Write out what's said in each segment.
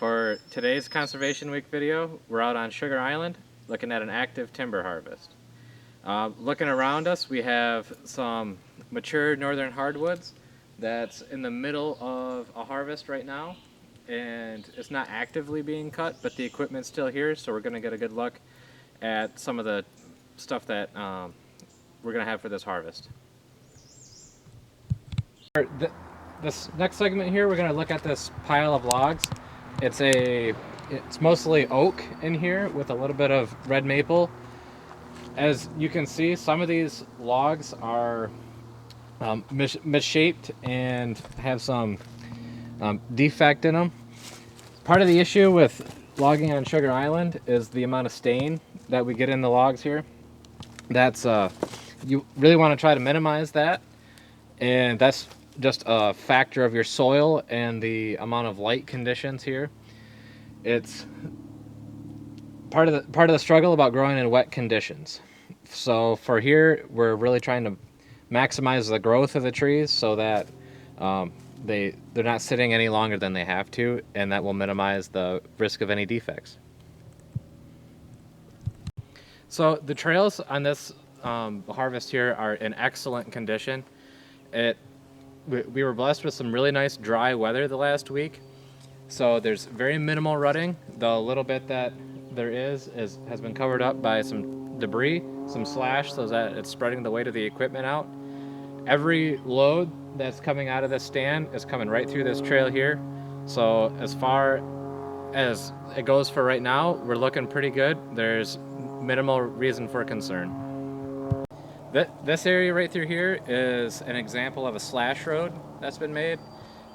For today's Conservation Week video, we're out on Sugar Island looking at an active timber harvest. Looking around us, we have some mature northern hardwoods that's in the middle of a harvest right now, and it's not actively being cut, but the equipment's still here, so we're going to get a good look at some of the stuff that we're going to have for this harvest. This next segment here, we're going to look at this pile of logs. It's mostly oak in here with a little bit of red maple. As you can see, some of these logs are misshaped and have some defect in them. Part of the issue with logging on Sugar Island is the amount of stain that we get in the logs here. That's you really want to try to minimize that, and that's just a factor of your soil and the amount of light conditions here. It's part of the struggle about growing in wet conditions. So for here, we're really trying to maximize the growth of the trees so that they're not sitting any longer than they have to, and that will minimize the risk of any defects. So the trails on this harvest here are in excellent condition. We were blessed with some really nice dry weather the last week, so there's very minimal rutting. The little bit that there has been covered up by some debris, some slash, so that it's spreading the weight of the equipment out. Every load that's coming out of this stand is coming right through this trail here, so as far as it goes for right now, we're looking pretty good. There's minimal reason for concern. This area right through here is an example of a slash road that's been made.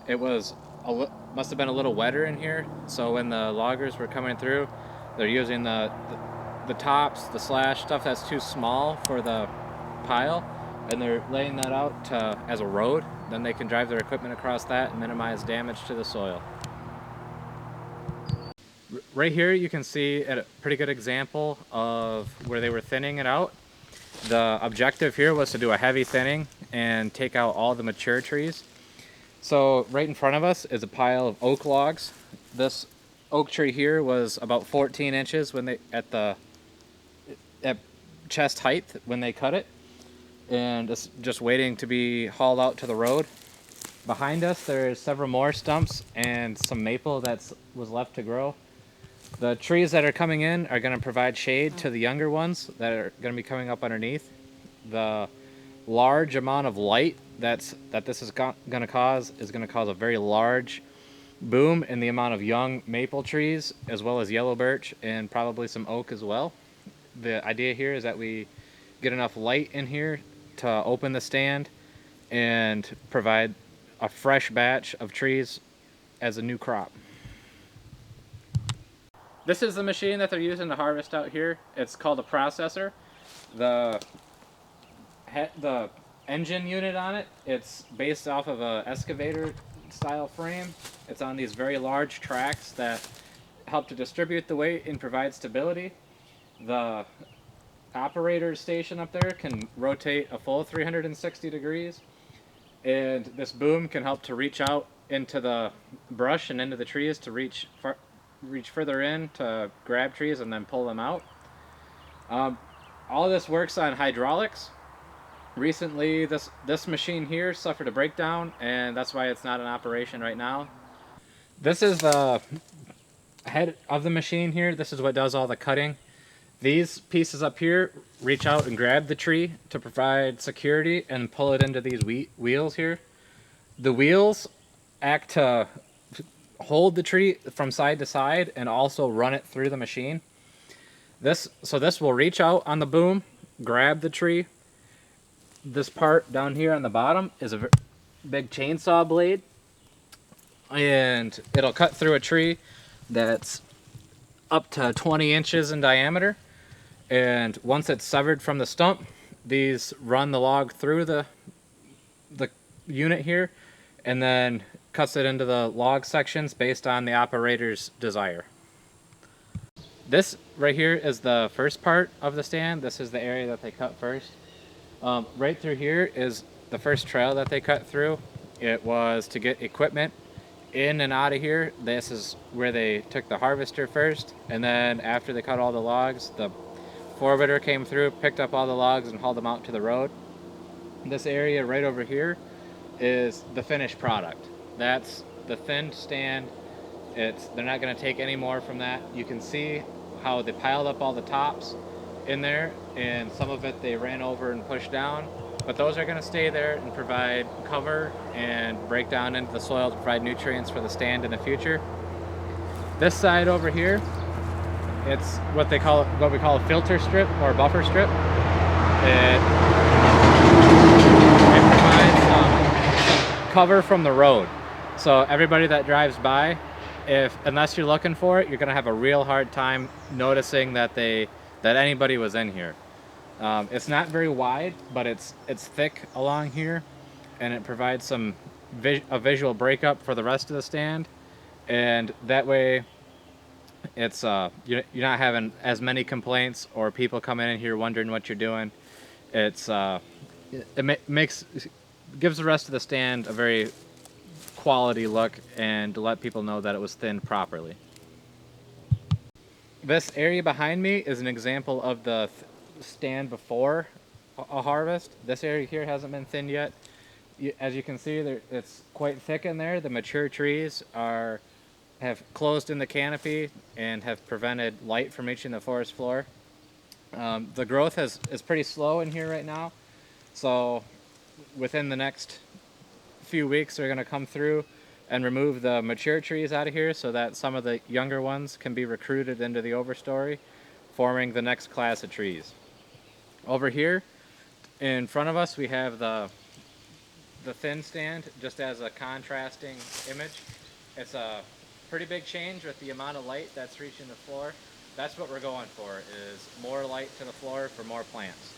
It must have been a little wetter in here, so when the loggers were coming through, they're using the tops, the slash stuff that's too small for the pile, and they're laying that out as a road. Then they can drive their equipment across that and minimize damage to the soil. Right here you can see a pretty good example of where they were thinning it out. The objective here was to do a heavy thinning and take out all the mature trees. So right in front of us is a pile of oak logs. This oak tree here was about 14 inches at chest height when they cut it, and it's just waiting to be hauled out to the road. Behind us there's several more stumps and some maple that was left to grow. The trees that are coming in are going to provide shade to the younger ones that are going to be coming up underneath. The large amount of light that this is going to cause is going to cause a very large boom in the amount of young maple trees, as well as yellow birch and probably some oak as well. The idea here is that we get enough light in here to open the stand and provide a fresh batch of trees as a new crop. This is the machine that they're using to harvest out here. It's called a processor. The engine unit on it, it's based off of a excavator style frame. It's on these very large tracks that help to distribute the weight and provide stability. The operator station up there can rotate a full 360 degrees, and this boom can help to reach out into the brush and into the trees to reach further in to grab trees and then pull them out. All this works on hydraulics. Recently this machine here suffered a breakdown, and that's why it's not in operation right now. This is the head of the machine here. This is what does all the cutting. These pieces up here reach out and grab the tree to provide security and pull it into these wheels here. The wheels act to hold the tree from side to side and also run it through the machine. This will reach out on the boom, grab the tree. This part down here on the bottom is a big chainsaw blade, and it'll cut through a tree that's up to 20 inches in diameter. And once it's severed from the stump, these run the log through the unit here, and then cuts it into the log sections based on the operator's desire. This right here is the first part of the stand. This is the area that they cut first. Right through here is the first trail that they cut through. It was to get equipment in and out of here, this is where they took the harvester first, and then after they cut all the logs, the forwarder came through, picked up all the logs, and hauled them out to the road. This area right over here is the finished product. That's the thin stand. They're not going to take any more from that. You can see how they piled up all the tops in there, and some of it they ran over and pushed down, but those are going to stay there and provide cover and break down into the soil to provide nutrients for the stand in the future. This side over here, it's what we call a filter strip or a buffer strip. It provides some cover from the road, so everybody that drives by, unless you're looking for it, you're going to have a real hard time noticing that anybody was in here. It's not very wide, but it's thick along here, and it provides a visual breakup for the rest of the stand, and that way it's you're not having as many complaints or people coming in here wondering what you're doing. Gives the rest of the stand a very quality look, and to let people know that it was thinned properly. This area behind me is an example of the stand before a harvest. This area here hasn't been thinned yet. As you can see, it's quite thick in there. The mature trees have closed in the canopy and have prevented light from reaching the forest floor. The growth is pretty slow in here right now, so within the next few weeks they're going to come through and remove the mature trees out of here so that some of the younger ones can be recruited into the overstory, forming the next class of trees. Over here in front of us we have the thin stand, just as a contrasting image. It's a pretty big change with the amount of light that's reaching the floor. That's what we're going for, is more light to the floor for more plants.